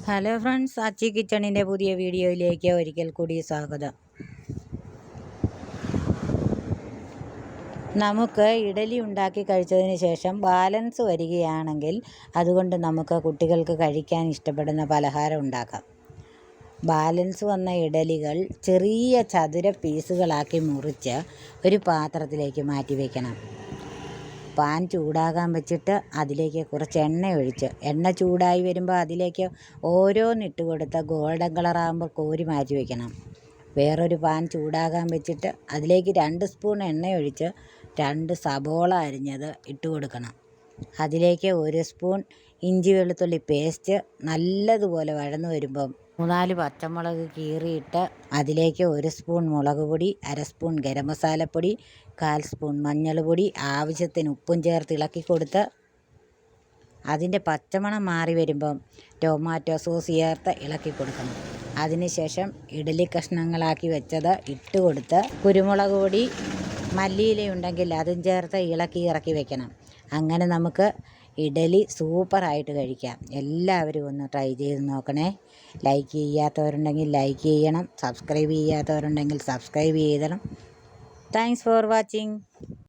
Hello friends, അച്ചി കിച്ചണിൻ്റെ പുതിയ വീഡിയോയിലേക്ക് ഒരിക്കൽ കൂടി സ്വാഗതം. നമുക്ക് ഇഡലി ഉണ്ടാക്കി കഴിച്ചതിന് ശേഷം ബാലൻസ് വരികയാണെങ്കിൽ അതുകൊണ്ട് നമുക്ക് കുട്ടികൾക്ക് കഴിക്കാൻ ഇഷ്ടപ്പെടുന്ന പലഹാരം ഉണ്ടാക്കാം. ബാലൻസ് വന്ന ഇഡലികൾ ചെറിയ ചതുര പീസുകളാക്കി മുറിച്ച് ഒരു പാത്രത്തിലേക്ക് മാറ്റി വയ്ക്കണം. പാൻ ചൂടാകാൻ വെച്ചിട്ട് അതിലേക്ക് കുറച്ച് എണ്ണ ചൂടായി വരുമ്പോൾ അതിലേക്ക് ഓരോന്നിട്ട് കൊടുത്ത് ഗോൾഡൻ കളറാകുമ്പോൾ കോരി മാറ്റി വയ്ക്കണം. വേറൊരു പാൻ ചൂടാകാൻ വെച്ചിട്ട് അതിലേക്ക് 2 സ്പൂൺ എണ്ണയൊഴിച്ച് 2 സബോള അരിഞ്ഞത് ഇട്ട് കൊടുക്കണം. അതിലേക്ക് 1 സ്പൂൺ ഇഞ്ചി വെളുത്തുള്ളി പേസ്റ്റ് നല്ലതുപോലെ വഴന്നു വരുമ്പം 3-4 പച്ചമുളക് കീറിയിട്ട് അതിലേക്ക് 1 സ്പൂൺ മുളക് പൊടി, 1/2 സ്പൂൺ ഗരം മസാലപ്പൊടി, 1/4 സ്പൂൺ മഞ്ഞൾ പൊടി, ആവശ്യത്തിന് ഉപ്പും ചേർത്ത് ഇളക്കി കൊടുത്ത് അതിൻ്റെ പച്ചമണം മാറി വരുമ്പം ടൊമാറ്റോ സോസ് ചേർത്ത് ഇളക്കി കൊടുക്കണം. അതിനുശേഷം ഇഡലി കഷ്ണങ്ങളാക്കി വെച്ചത് ഇട്ട് കൊടുത്ത് കുരുമുളക് പൊടി, മല്ലിയിലയുണ്ടെങ്കിൽ അതും ചേർത്ത് ഇറക്കി വെക്കണം. അങ്ങനെ നമുക്ക് ഇഡലി സൂപ്പറായിട്ട് കഴിക്കാം. എല്ലാവരും ഒന്ന് ട്രൈ ചെയ്ത് നോക്കണേ. ലൈക്ക് ചെയ്യാത്തവരുണ്ടെങ്കിൽ ലൈക്ക് ചെയ്യണം, സബ്സ്ക്രൈബ് ചെയ്യാത്തവരുണ്ടെങ്കിൽ സബ്സ്ക്രൈബ് ചെയ്യണം. Thanks for watching.